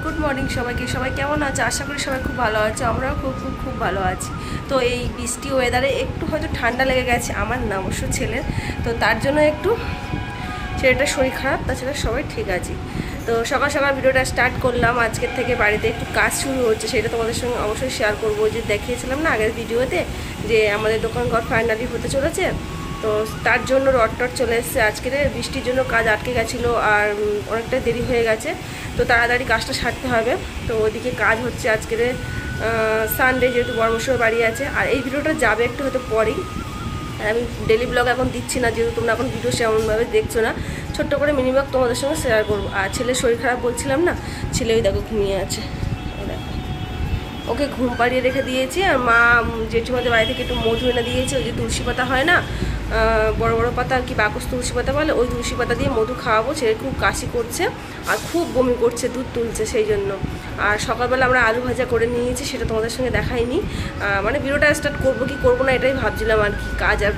Good morning সবাইকে। সবাই কেমন আছে? আশা করি সবাই খুব ভালো আছে। আমরাও খুব ভালো আছি। তো এই বৃষ্টি ওয়েদারে একটু হয়তো ঠান্ডা লেগে গেছে আমার না, অবশ্য ছেলের, তো তার জন্য একটু ছেলেটার শরীর খারাপ, তাছাড়া সবাই ঠিক আছে। তো সকাল সকাল ভিডিওটা স্টার্ট করলাম। আজকের থেকে বাড়িতে একটু কাজ শুরু হচ্ছে, সেটা তোমাদের সঙ্গে অবশ্যই শেয়ার করবো। যে দেখিয়েছিলাম না আগের ভিডিওতে যে আমাদের দোকান ঘর ফাইনালি হতে চলেছে, তো তার জন্য রড চলে এসেছে। আজকের বৃষ্টির জন্য কাজ আটকে গেছিলো আর অনেকটা দেরি হয়ে গেছে, তো তাড়াতাড়ি কাজটা সারতে হবে। তো ওইদিকে কাজ হচ্ছে। আজকের সানডে, যেহেতু বড়মশাই বাড়ি আছে। আর এই ভিডিওটা যাবে একটু হয়তো পরেই, আর আমি ডেলি ব্লগ এখন দিচ্ছি না, যেহেতু তোমরা এখন ভিডিও সেমনভাবে দেখছো না। ছোট্ট করে মিনিমাম তোমাদের সঙ্গে শেয়ার করবো। আর ছেলের শরীর খারাপ বলছিলাম না, ছেলে ওই দেখো ঘুমিয়ে আছে, দেখো ওকে ঘুম পাড়িয়ে রেখে দিয়েছি। আর মা জেঠিমাদের বাড়ি থেকে একটু মধু এনে দিয়েছে, ওই যে তুলসী পাতা হয় না, বড় বড় পাতা আর কি, বাকস তুলসী পাতা বলে, ওই তুলসী পাতা দিয়ে মধু খাওয়াবো। ছেলে খুব কাশি করছে আর খুব বমি করছে, দুধ তুলছে সেই জন্য। আর সকালবেলা আমরা আলু ভাজা করে নিয়েছি, সেটা তোমাদের সঙ্গে দেখাইনি। মানে ভিডিওটা স্টার্ট করবো কি করবো না এটাই ভাবছিলাম আর কি। কাজ আর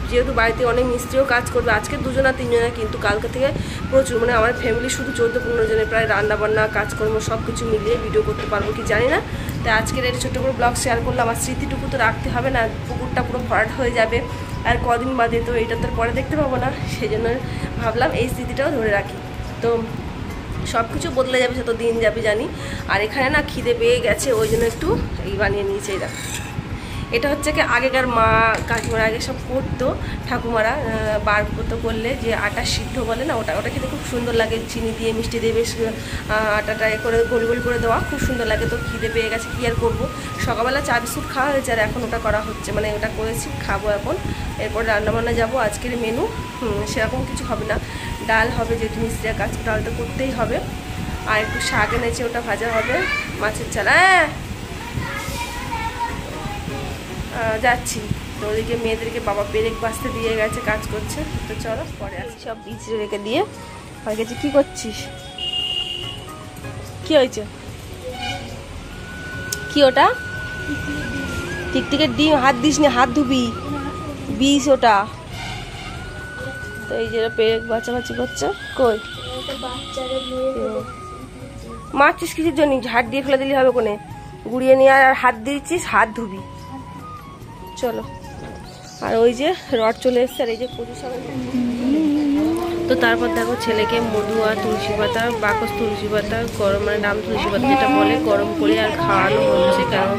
যেহেতু বাড়িতে অনেক মিস্ত্রিও কাজ করবে, আজকে 2 না 3 জনের, কিন্তু কালকে থেকে প্রচুর, মানে আমার ফ্যামিলি শুধু 14-15 জনের প্রায় রান্নাবান্না কাজকর্ম সব কিছু মিলিয়ে ভিডিও করতে পারবো কি জানি না। তাই আজকের এটা ছোট্ট করে ব্লগ শেয়ার করলাম। আমার স্মৃতিটুকু তো রাখতে হবে না, পুকুরটা পুরো ভরাট হয়ে যাবে আর কদিন বাদে, তো এটা তো পরে দেখতে পাবো না, সেই জন্য ভাবলাম এই স্মৃতিটাও ধরে রাখি। তো সব কিছু বদলে যাবে, যত দিন যাবে জানি। আর এখানে না খিদে পেয়ে গেছে, ওই জন্য একটু এই বানিয়ে নিয়েছে। এই দেখো, এটা হচ্ছে কি আগেকার মা কাকিমারা আগে সব করতো, ঠাকুমারা বার করতো করলে যে আটা সিদ্ধ বলে না, ওটা খেতে খুব সুন্দর লাগে, চিনি দিয়ে মিষ্টি দিয়ে বেশ আটাটা করে গোল গোল করে দেওয়া, খুব সুন্দর লাগে। তো খিদে পেয়ে গেছে, কী আর করবো। সকালবেলা চা বিস্কুট খাওয়া হয়েছে আর এখন ওটা করা হচ্ছে, মানে ওটা করেছি খাবো এখন। এরপর রান্নাবান্না যাবো। আজকের মেনু সেরকম কিছু হবে না, ডাল হবে, যেহেতু মিস্ত্রির কাজ ডাল তো করতেই হবে। আর একটু শাক এনেছে, ওটা ভাজা হবে, মাছের চাল। যাচ্ছি। তো ওদিকে মেয়েদেরকে বাবা পেরেক বাঁচতে দিয়ে গেছে, কাজ করছে। তো চলো পরে আসি। সব বিছড়ে রেখে দিয়ে হয়ে গেছে। কী করছিস? কি হয়েছে? কি ওটা? টিকটিকের ডিম। হাত দিস নি, হাত ধুবি, বিষ ওটা। তো এই যে পেরেক বাঁচাবাচি করছে। কই মারছিস কিছুর জন্য? ঝাড় দিয়ে ফেলে দিলে হবে কোনে, গুড়িয়ে নিয়ে আর হাত দিয়েছিস, হাত ধুবি। চলো। আর ওই যে রড চলে এসছে, আর এই যে কচু শাক। তো তারপর দেখো ছেলেকে মধু আর তুলসী পাতা, বাকস তুলসী পাতা গরম, মানে ডাম তুলসী পাতা যেটা বলে, গরম করে আর খাওয়ানো হচ্ছে। কারণ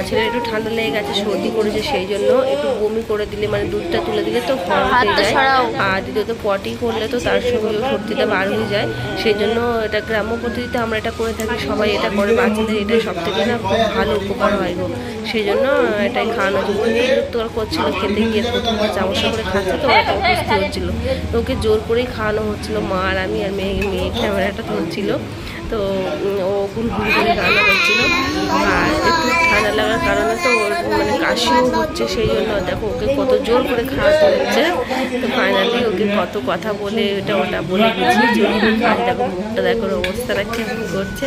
ছেলের একটু ঠান্ডা লেগে গেছে, সর্দি করেছে, সেই জন্য একটু বমি করে দিলে, মানে দুধটা তুলে দিলে তো গরম হয়ে যায়। আর দ্বিতীয়ত পটি করলে তো তার সঙ্গে সর্দিটা বার হয়ে যায়, সেই জন্য এটা গ্রাম্য পদ্ধতিতে আমরা এটা করে থাকি, সবাই এটা করে। বাচ্চাদের এটা সব থেকে না খুব ভালো উপকার হয় গো, সেই জন্য এটাই খাওয়ানো হচ্ছে। বিরক্ত করছিল খেতে গিয়ে, প্রথমবার চামচা করে খাচ্ছে, তো এটা অসুস্থ হচ্ছিল, তো ওকে জোর করেই খাওয়ানো হচ্ছিলো। মা আর আমি আর মেয়ে ক্যামেরাটা ধরছিল, তো ও গুনগুন করে রান্না করছিল। আর একটু ঠান্ডা লাগার কারণে তো মানে কাশিও হচ্ছে, সেই জন্য দেখো ওকে কত জোর করে খাওয়াতে হচ্ছে। তো ফাইনালি ওকে কত কথা বলে এটা ওটা বলে গেছি জোর করে খাওয়াতে। দেখো মুখটা দেখো, অবস্থাটা কেমন করছে।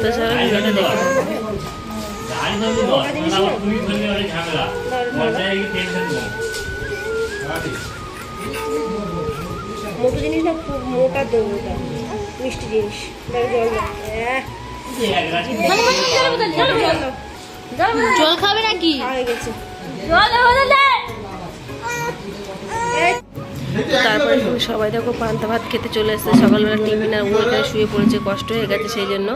তো চলো ভিডিওটা দেখে মোটা জিনিস না, খুব মোটা দেবো, মিষ্টি জিনিস। জল খাবে নাকি? হয়ে গেছে। তারপরে সবাই দেখো পান্তা ভাত খেতে চলে এসেছে। সকালবেলা টিফিন আর ও এখানে শুয়ে পড়েছে, কষ্ট হয়ে গেছে সেই জন্য।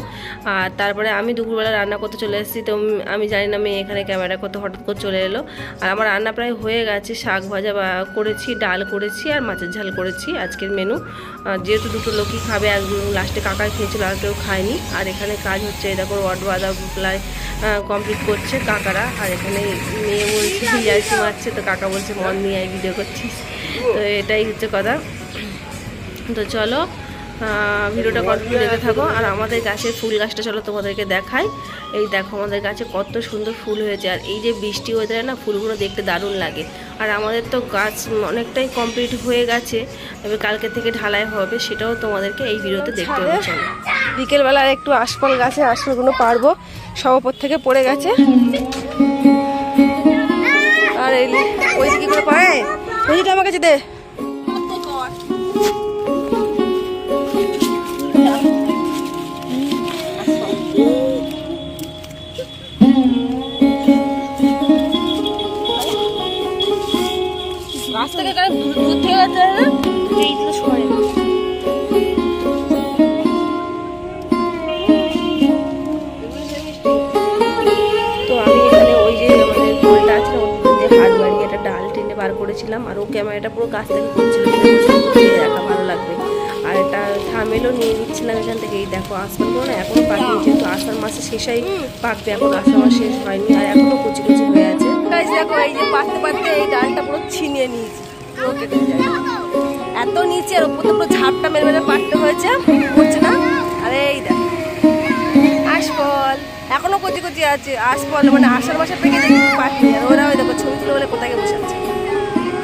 আর তারপরে আমি দুপুরবেলা রান্না করতে চলে এসেছি। তো আমি জানি না মেয়ে এখানে ক্যামেরা করতে হঠাৎ করে চলে এলো। আর আমার রান্না প্রায় হয়ে গেছে, শাক ভাজা করেছি, ডাল করেছি আর মাছের ঝাল করেছি আজকের মেনু। যেহেতু দুটো লোকই খাবে, একজন লাস্টে কাকা খেয়েছিল আর কেউ খায়নি। আর এখানে কাজ হচ্ছে, দেখো রড বাঁধা প্রায় কমপ্লিট করছে কাকারা। আর এখানে মেয়ে বলছে ইয়ার্কি মারছে, তো কাকা বলছে মন নিয়ে ভিডিও করছিস। তো এটাই হচ্ছে কথা। তো চলো ভিডিওটা কন্টিনিউ দেখতে থাকো। আর আমাদের গাছের ফুল গাছটা চলো তোমাদেরকে দেখাই। এই দেখো আমাদের গাছে কত সুন্দর ফুল হয়েছে। আর এই যে বৃষ্টি ওয়েদারে না ফুলগুলো দেখতে দারুণ লাগে। আর আমাদের তো গাছ অনেকটাই কমপ্লিট হয়ে গেছে, এবার কালকে থেকে ঢালাই হবে, সেটাও তোমাদেরকে এই ভিডিওতে দেখতে হবে। চলো বিকেলবেলা একটু আশফল গাছে আশফলগুলো পারবো, সব ওপর থেকে পড়ে গেছে। আর এই ওই দিকে করে পায়, ওইটা আমার কাছে দে। করেছিলাম, আর ও ক্যামেরাটা পুরো কাছ থেকে করছিল, দেখা ভালো লাগবে। আর এটা থামেলও নিয়ে নিচ্ছিলাম এখান থেকে। এই দেখো আসমানগুলো না এখনো পাকেনি, যেহেতু আষাঢ় মাসে শেষাই পাকবে, এখন আষাঢ় মাস শেষ হয়নি, আর এখনো কচি কচি হয়ে আছে। দেখো এই যে পাকতে পাকতে এই ডালটা পুরো ছিনিয়ে নিয়েছি, পুরো কেটে যায় এত নিচে, আর উপর তো পুরো ঝাপটা মেরে মেরে পাকতে হয়েছে, বুঝছে না। আর এই দেখো আশফল এখনো কচি কচি আছে, আশফল মানে আষাঢ় মাসে পেকে দেখি পাকনি। আর ওরা ওই দেখো ছবি তুলে বলে কোথায় বসে আছে,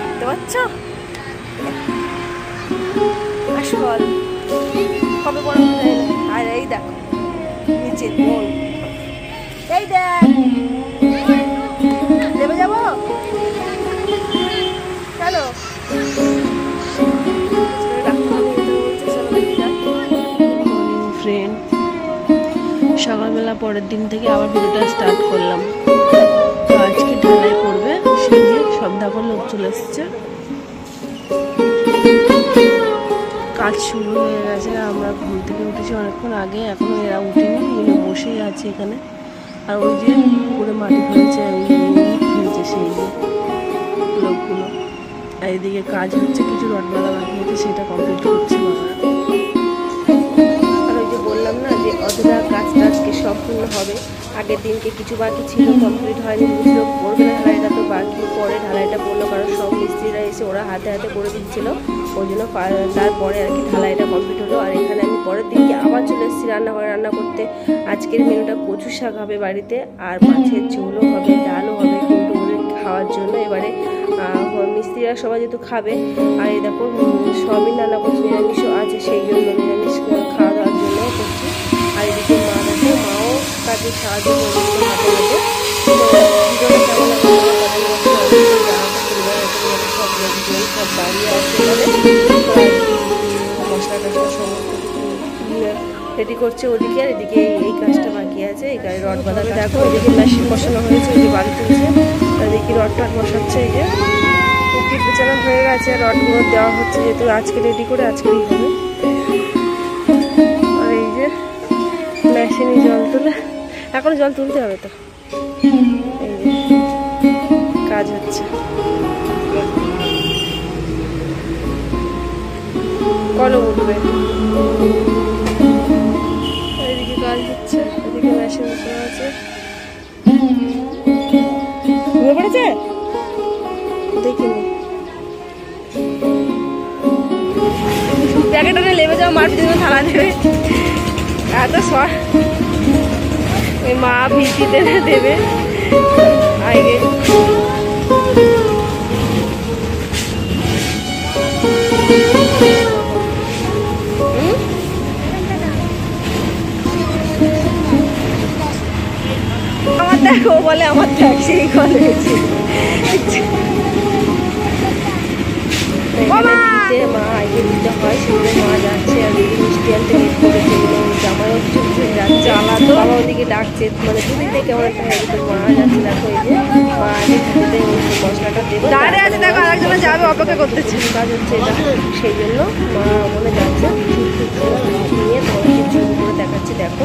বুঝতে পারছো? আশফল কবে বড় হয়ে যায় না। আর এই দেখো নিচে বল, এই দেখ নেমে যাবো কেন? ফ্রেন্ড, সকালবেলা পরের দিন থেকে আবার ভিডিওটা স্টার্ট করলাম। তো আজকে ঢালাই পড়বে, সেই যে সব দেখো লোক চলে এসছে, কাজ শুরু হয়ে গেছে। আমরা ঘুম থেকে উঠেছি অনেকক্ষণ আগে, এখনো এরা উঠেনি, এগুলো বসেই আছে এখানে। আর ওই যে পুরো মাটি ফেলছে, ফেলছে সেই যে লোকগুলো। আর এদিকে কাজ হচ্ছে, কিছু রড বাঁধা বাকি হচ্ছে, সেটা কমপ্লিট করছে বাবারা। আর ওই যে বললাম না যে অধরা কাজটা আজকে সম্পূর্ণ হবে, আগের দিনকে কিছু বাকি ছিল, কমপ্লিট হয়নি, বুঝলো পড়বে না ঢালাইটা, তো বাকি পরে ঢালাইটা পড়লো, কারণ সব মিস্ত্রিরা এসে ওরা হাতে হাতে করে দিচ্ছিলো, ওই জন্য তারপরে আর কি ঢালাইটা কমপ্লিট হলো। আর এখানে আমি পরের দিনকে আবার চলে এসেছি রান্নাঘরে রান্না করতে। আজকের মেনুটা কচু শাক হবে বাড়িতে, আর মাছের ঝোলও হবে, ডালও হবে, কিন্তু ওদের খাওয়ার জন্য এবারে মিস্ত্রিরা সবাই যেহেতু খাবে। আর এই দেখো সবই রান্না করছি, নিরামিষও আছে, সেই জন্য নিরামিষ খাওয়া দাওয়ার জন্য করছি। আর এদিকে মা দেখো, মাও কাজে সাহায্য করছে হাতে হাতে। তো কেমন সব বাড়িয়ে আসতে পারে, মশলা টশলা সমস্ত রেডি করছে ওদিকে। আর এদিকে এই কাজটা বাকি আছে, এই গাড়ি রড বাঁধাবে। দেখো এদিকে মেশিন বসানো হয়েছে, ওই যে বাড়ি তুলছে, এদিকে রড টড বসাচ্ছে, এই যে উকিট বেচানো হয়ে গেছে, রডগুলো দেওয়া হচ্ছে, যেহেতু আজকে রেডি করে আজকেই হবে। আর এই যে মেশিনে জল তুলে, এখন জল তুলতে হবে, তো এই যে কাজ হচ্ছে। কলম উঠবে, এদিকে কাজ হচ্ছে, এদিকে মেশিন বসানো আছে। ঘুরে পড়েছে দেখিনি, প্যাকেটটা লেবে যাওয়া মার জন্য থালা দেবে, এত সর ওই মা ভিজি দেবে দেবে আগে। আমার দেখো বলে আমার দেখ, সেই কল হয়েছে মা আগে দিতে হয়, সেগুলো মা যাচ্ছে। আর দিদি মিষ্টি আনতে লেট করেছে, জামাইও কিছু যাচ্ছে, আলাদা বাবা ওদিকে ডাকছে, মানে দুদিন থেকে কেমন একটা হয়ে গেছে। মা যাচ্ছে, দেখো এই যে মা আগে দিতে মশলাটা দেবো, দাঁড়িয়ে আছে দেখো আরেকজনে যাবে, অপেক্ষা করতেছে, কাজ হচ্ছে এটা, সেই জন্য মা ওখানে যাচ্ছে। নিয়ে তোমাকে জুম করে দেখাচ্ছি, দেখো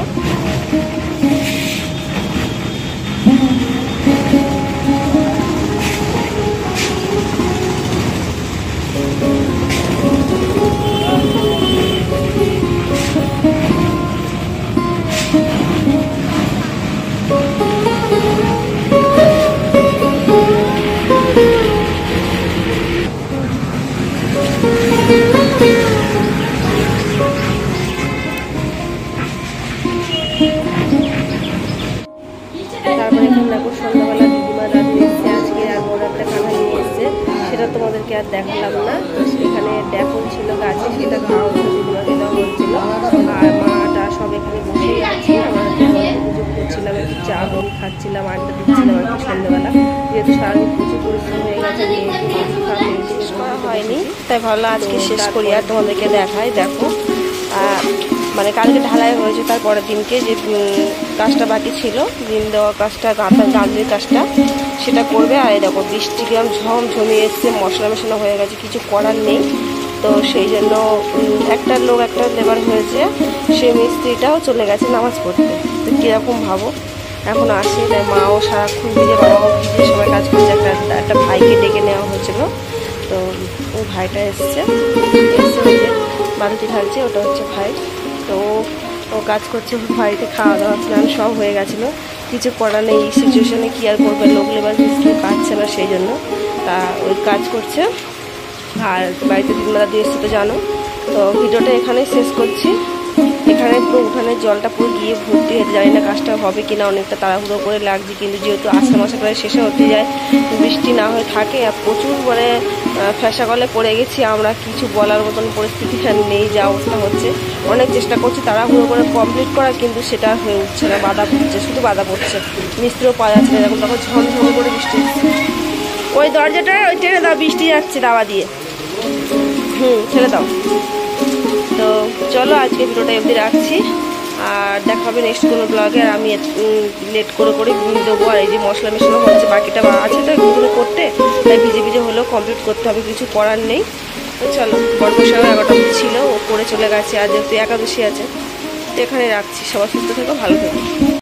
তারপরে এখানে দেখো সন্ধ্যাবেলা দিদিমা দাদু এসছে আজকে, আর বড় একটা কাঁথা নিয়ে এসছে, সেটা তোমাদেরকে আর দেখালাম না। তো সেখানে ড্যাফল ছিল গাছে, সেটা খাওয়া হচ্ছে, দিদিমাকে দেওয়া হচ্ছিল। আর মাটা সব এখানে বসেই আছে, আমরা পুজো করছিলাম, একটু চা মুড়ি খাচ্ছিলাম, আড্ডা দিচ্ছিলাম আর কি সন্ধ্যাবেলা। যেহেতু সারাদিন প্রচুর পরিশ্রম হয়ে গেছে, শেষ করা হয়নি, তাই ভালো আজকে শেষ করি আর তোমাদেরকে দেখাই। দেখো মানে কালকে ঢালাই হয়েছে, তার পরের দিনকে যে কাজটা বাকি ছিল, দিন দেওয়া কাজটা, গাঁথনির কাজটা, সেটা করবে। আর এই দেখো বৃষ্টি কিরম ঝম ঝমিয়ে এসছে, মশলা মেশানো হয়ে গেছে, কিছু করার নেই। তো সেই জন্য একটা লেবার হয়েছে, সেই মিস্ত্রিটাও চলে গেছে নামাজ পড়তে। তো কীরকম ভাবো, এখন আসে, তাই মাও সারাক্ষণ ভিজে, বাবাও ভিজে, সবাই কাজ করছে। একটা ভাইকে ডেকে নেওয়া হয়েছিল, তো ওই ভাইটা এসছে ওই যে বালতি ঢালছে, ওটা হচ্ছে ভাই। তো ও কাজ করছে, বাড়িতে খাওয়া দাওয়া স্নান সব হয়ে গেছিলো। কিছু করার নেই, এই সিচুয়েশানে কী আর করবে, লোক লেবার মিস্ত্রি পাচ্ছে না, সেই জন্য তা ওই কাজ করছে। আর বাড়িতে দিনবেলা দিয়ে এসছে তো জানো। তো ভিডিওটা এখানেই শেষ করছি। এখানে পুরো উঠানের জলটা পুরো গিয়ে ভর্তি হয়েছে, জানি না কাজটা হবে কিনা, অনেকটা তাড়াহুড়ো করে লাগছে, কিন্তু যেহেতু আষাঢ় মাসে প্রায় শেষে হতে যায়, বৃষ্টি না হয়ে থাকে আর প্রচুর মানে ফ্যাসা গলে পড়ে গেছি আমরা, কিছু বলার মতন পরিস্থিতি নেই, যা অবস্থা হচ্ছে। অনেক চেষ্টা করছি তাড়াহুড়ো করে কমপ্লিট করার, কিন্তু সেটা হয়ে উঠছে না, বাধা পড়ছে, শুধু বাধা পড়ছে, মিস্ত্রিও পাওয়া যাচ্ছে না। এরকম তখন ঝমঝম করে বৃষ্টি হচ্ছে। ওই দরজাটা ওই টেনে দাও, বৃষ্টি যাচ্ছে দাওয়া দিয়ে, ছেড়ে দাও। তো চলো আজকে ভিডিওটা এমনি রাখছি, আর দেখা হবে নেক্সট কোনো ব্লগে। আর আমি লেট করে দেবো। আর এই যে মশলা মেশানো হচ্ছে, বাকিটা আছে তো এগুলো করতে, তাই ভিজে ভিজে হলেও কমপ্লিট করতে হবে, কিছু করার নেই। তো চলো, বর্মশাও 11টা ছিল, ও করে চলে গেছে, আর যেহেতু একাদশী আছে, তো এখানে রাখছি। সবাই সুস্থ থেকো, ভালো থেকো।